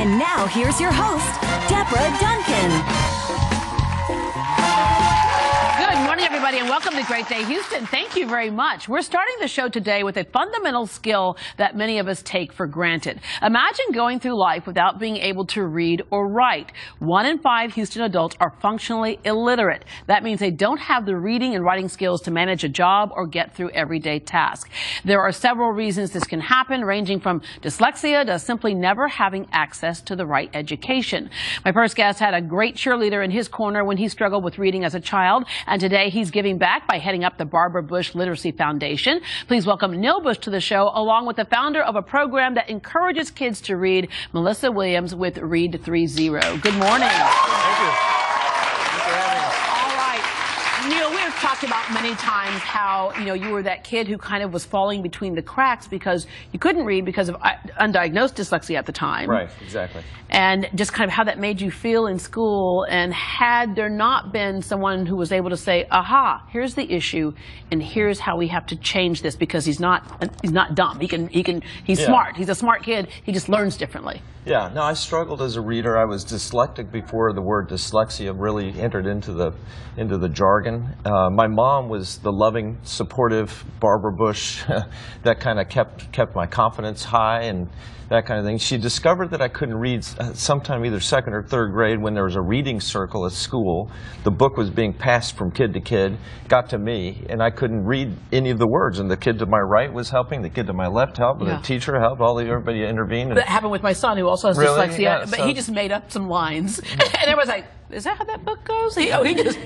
And now here's your host, Deborah Duncan. Good morning, everybody, and welcome to Great Day Houston. Thank you very much. We're starting the show today with a fundamental skill that many of us take for granted. Imagine going through life without being able to read or write. 1 in 5 Houston adults are functionally illiterate. That means they don't have the reading and writing skills to manage a job or get through everyday tasks. There are several reasons this can happen, ranging from dyslexia to simply never having access to the right education. My first guest had a great cheerleader in his corner when he struggled with reading as a child, and today he's giving back by heading up the Barbara Bush Literacy Foundation. Please welcome Neil Bush to the show, along with the founder of a program that encourages kids to read, Melissa Williams with Read 3.0. Good morning. Thank you. Neil, we have talked about many times how, you were that kid who kind of was falling between the cracks because you couldn't read because of undiagnosed dyslexia at the time. Right, exactly. And just kind of how that made you feel in school, and had there not been someone who was able to say, aha, here's the issue and here's how we have to change this, because he's not dumb. He's smart. He's a smart kid. He just learns differently. Yeah, no, I struggled as a reader. I was dyslexic before the word dyslexia really entered into the jargon. My mom was the loving, supportive Barbara Bush that kind of kept my confidence high and that kind of thing. She discovered that I couldn't read sometime either 2nd or 3rd grade when there was a reading circle at school. The book was being passed from kid to kid, got to me, and I couldn't read any of the words. And the kid to my right was helping, the kid to my left helped, the teacher helped, everybody intervened. That happened with my son, who also has dyslexia, yeah, but he just made up some lines. And everyone's like, is that how that book goes? He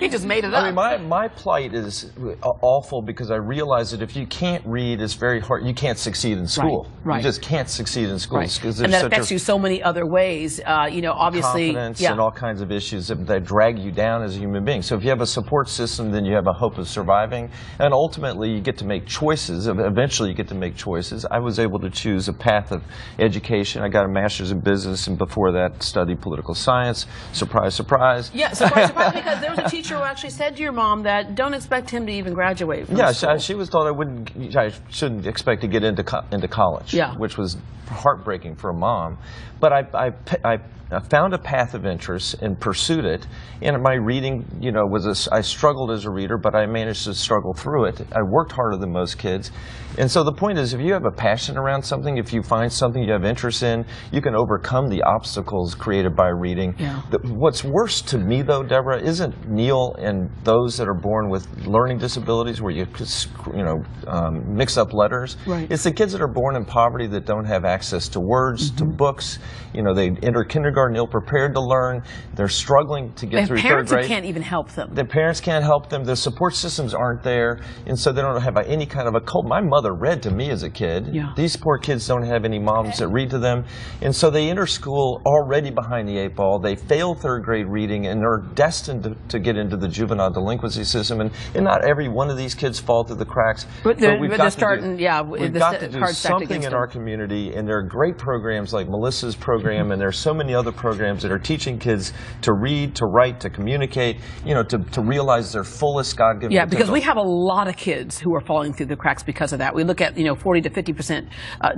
just made it up. I mean, my plight is awful because I realize that if you can't read, it's very hard. You can't succeed in school. Right. You just can't succeed in school. Right. And that affects you so many other ways. Obviously, confidence and all kinds of issues that drag you down as a human being. So if you have a support system, then you have a hope of surviving. And ultimately, you get to make choices. Eventually, you get to make choices. I was able to choose a path of education. I got a master's in business, and before that, studied political science. Surprise, surprise. Yeah, surprise, because there was a teacher who actually said to your mom that don't expect him to even graduate from school. She was told I shouldn't expect to get into college, which was heartbreaking for a mom. But I found a path of interest and pursued it. And my reading, I struggled as a reader, but I managed to struggle through it. I worked harder than most kids. And so the point is, if you have a passion around something, if you find something you have interest in, you can overcome the obstacles created by reading. Yeah. What's worse to me, though, Deborah, isn't Neil and those that are born with learning disabilities where you mix up letters. Right. It's the kids that are born in poverty that don't have access to words, to books. They enter kindergarten ill-prepared to learn. They're struggling to get through 3rd grade. Parents who can't even help them. Their parents can't help them. The support systems aren't there, and so they don't have any kind of a code. My mother read to me as a kid. Yeah. These poor kids don't have any moms that read to them, and so they enter school already behind the 8 ball. They fail 3rd grade reading, and they're destined to get into the juvenile delinquency system. And not every one of these kids fall through the cracks. But we've got to do something in our community, and there are great programs like Melissa's program, and there's so many other programs that are teaching kids to read, to write, to communicate, to realize their fullest God-given potential. Because we have a lot of kids who are falling through the cracks because of that. We look at 40 to 50%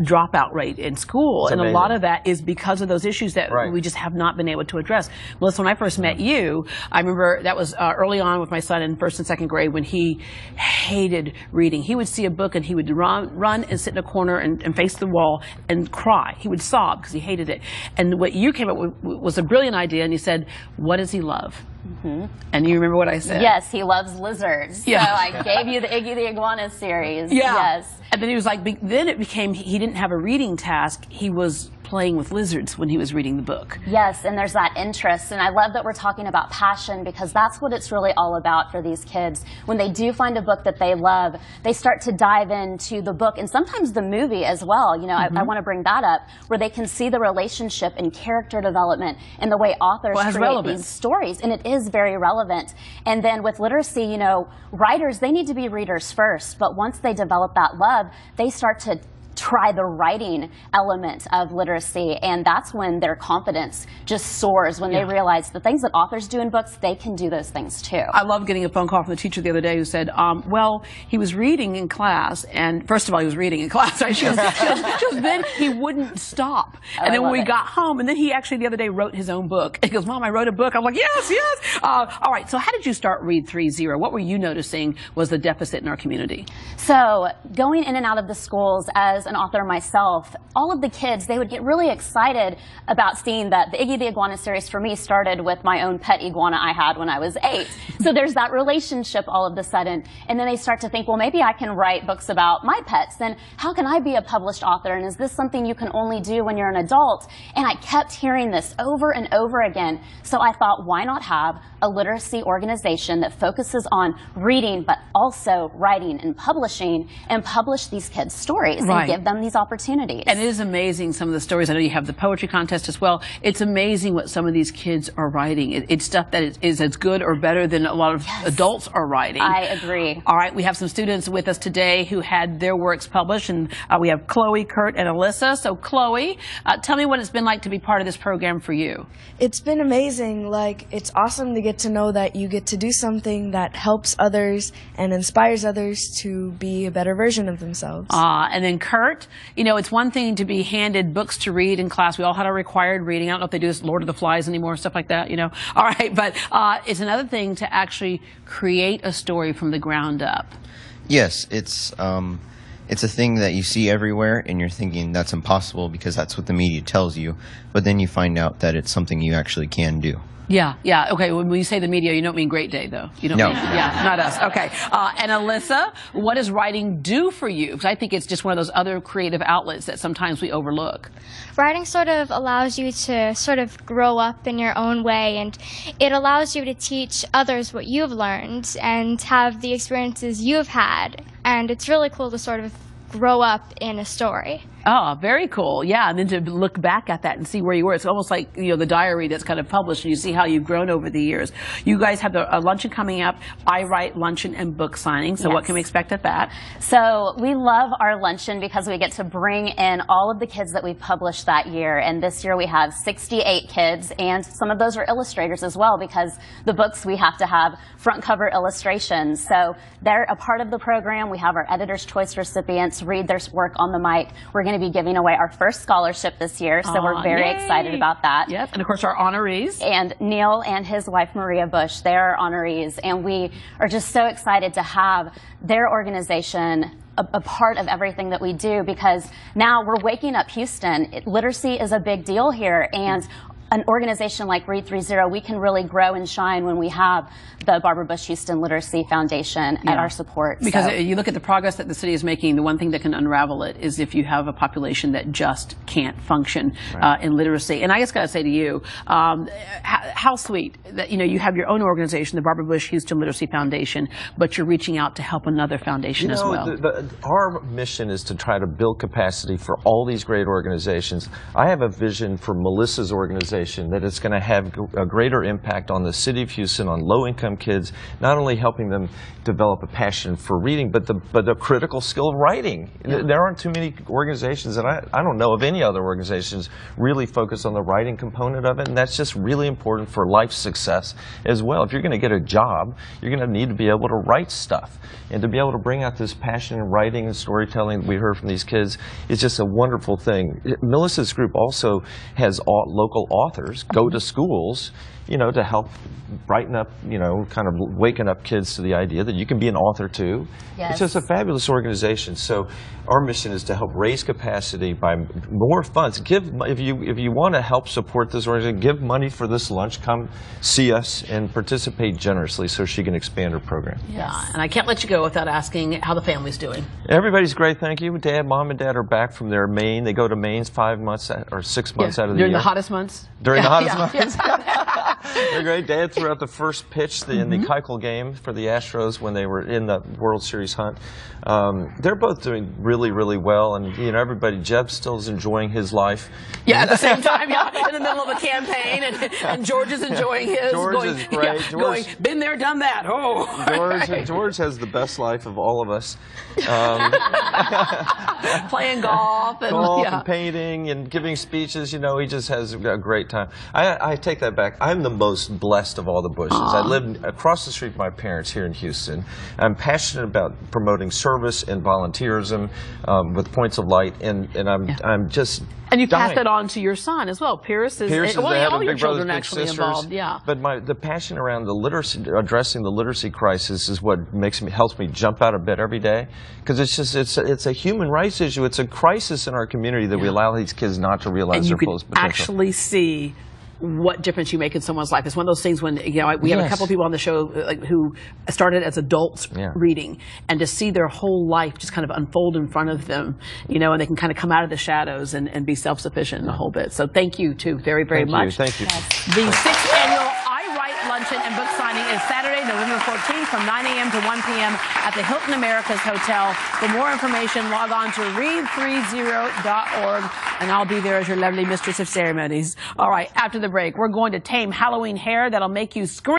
dropout rate in school, and a lot of that is because of those issues that we just have not been able to address. Melissa, when I first met you, I remember that was early on with my son in 1st and 2nd grade when he hated reading. He would see a book and he would run and sit in a corner and face the wall and cry. He would sob because he hated it. And what you came up with was a brilliant idea, and you said, what does he love? And you remember what I said? Yes, he loves lizards. Yeah. So I gave you the Iggy the Iguana series. Yeah. Yes. And then he was like, then it became, he didn't have a reading task. He was playing with lizards when he was reading the book. Yes, and there's that interest. And I love that we're talking about passion, because that's what it's really all about for these kids. When they do find a book that they love, they start to dive into the book, and sometimes the movie as well. I want to bring that up, where they can see the relationship and character development and the way authors create these stories. And it is very relevant. And then with literacy, writers, they need to be readers first. But once they develop that love, they start to try the writing element of literacy, and that's when their confidence just soars, when they realize the things that authors do in books, they can do those things too. I love getting a phone call from the teacher the other day who said, well, he was reading in class, and first of all, he was reading in class, right? She goes, then he wouldn't stop. And then when we got home, and then he actually the other day wrote his own book. He goes, Mom, I wrote a book. I'm like, yes, yes. All right, so how did you start Read 3.0? What were you noticing was the deficit in our community? So going in and out of the schools as an author myself, all of the kids, they would get really excited about seeing that the Iggy the Iguana series for me started with my own pet iguana I had when I was 8. So there's that relationship all of a sudden. And then they start to think, well, maybe I can write books about my pets. Then how can I be a published author? And is this something you can only do when you're an adult? And I kept hearing this over and over again. So I thought, why not have a literacy organization that focuses on reading, but also writing and publish these kids' stories and give them these opportunities. And it is amazing, some of the stories. I know you have the poetry contest as well. It's amazing what some of these kids are writing. It's stuff that is as good or better than a lot of adults are writing. I agree. All right, we have some students with us today who had their works published, and we have Chloe, Kurt, and Alyssa. So Chloe, tell me what it's been like to be part of this program for you. It's been amazing. Like, it's awesome to get to know that you get to do something that helps others and inspires others to be a better version of themselves. And then Kurt, you know, it's one thing to be handed books to read in class. We all had our required reading. I don't know if they do this Lord of the Flies anymore, stuff like that, you know. All right, but it's another thing to actually create a story from the ground up. Yes, it's a thing that you see everywhere, and you're thinking that's impossible because that's what the media tells you. But then you find out that it's something you actually can do. Yeah, yeah. Okay, when you say the media, you don't mean Great Day, though. You don't no. mean, yeah, not us. Okay. And Alyssa, what does writing do for you? Because I think it's just one of those other creative outlets that sometimes we overlook. Writing sort of allows you to sort of grow up in your own way, and it allows you to teach others what you've learned and have the experiences you've had. And it's really cool to sort of grow up in a story. Oh, very cool. Yeah, and then to look back at that and see where you were. It's almost like, you know, the diary that's kind of published, and you see how you've grown over the years. You guys have a luncheon coming up. I write luncheon and book signing. So what can we expect at that? So we love our luncheon because we get to bring in all of the kids that we've published that year. And this year we have 68 kids, and some of those are illustrators as well, because the books we have to have front cover illustrations. So they're a part of the program. We have our Editor's Choice recipients read their work on the mic. We're going to be giving away our first scholarship this year, so we're very excited about that. Yes, and of course our honorees. And Neil and his wife Maria Bush, they're our honorees, and we are just so excited to have their organization a part of everything that we do, because now we're waking up Houston. Literacy is a big deal here, and an organization like Read 3.0, we can really grow and shine when we have the Barbara Bush Houston Literacy Foundation at our support. Because you look at the progress that the city is making, the one thing that can unravel it is if you have a population that just can't function in literacy. And I just got to say to you, how sweet that, you know, you have your own organization, the Barbara Bush Houston Literacy Foundation, but you're reaching out to help another foundation as well. Our mission is to try to build capacity for all these great organizations. I have a vision for Melissa's organization that it's going to have a greater impact on the city of Houston, on low-income kids, not only helping them develop a passion for reading, but the critical skill of writing. There aren't too many organizations, and I don't know of any other organizations really focused on the writing component of it, and that's just really important for life success as well. If you're going to get a job, you're going to need to be able to write stuff, and to be able to bring out this passion in writing and storytelling that we heard from these kids is just a wonderful thing. Melissa's group also has local authors go to schools, you know, to help brighten up, you know, kind of waking up kids to the idea that you can be an author too. Yes. It's just a fabulous organization. So our mission is to help raise capacity by more funds. If you want to help support this organization, give money for this lunch. Come see us and participate generously so she can expand her program. Yeah, and I can't let you go without asking how the family's doing. Everybody's great, thank you. Mom and Dad are back from their Maine. They go to Maine 5 months or 6 months out of the year. During the hottest months? During the hottest months. They're great. Dad threw out the first pitch in the Keuchel game for the Astros when they were in the World Series hunt. They're both doing really, really well, and you know, everybody. Jeb still is enjoying his life. Yeah, at the same time. Yeah, in the middle of a campaign, and George is enjoying his. George is great. Yeah, George, been there, done that. Oh, George has the best life of all of us. Playing golf and painting and giving speeches. You know, he just has a great time. I take that back. I'm the most blessed of all the Bushes. I live across the street from my parents here in Houston. I'm passionate about promoting service and volunteerism with Points of Light, and I'm just. And you pass that on to your son as well. Pierce is all your children actually involved. Yeah. But the passion around the literacy, addressing the literacy crisis, is what helps me jump out of bed every day, because it's a human rights issue. It's a crisis in our community that we allow these kids not to realize their fullest potential. And you can actually see what difference you make in someone's life. It's one of those things when, you know, we have a couple of people on the show who started as adults reading, and to see their whole life just kind of unfold in front of them, you know, and they can kind of come out of the shadows and be self-sufficient in a whole bit. So thank you, too, very, very much. Thank you. The 6th annual I Write Luncheon and Book Signing is Saturday, November 14th from 9 a.m. to 1 p.m. at the Hilton Americas Hotel. For more information, log on to read30.org, and I'll be there as your lovely mistress of ceremonies. All right, after the break, we're going to tame Halloween hair that'll make you scream.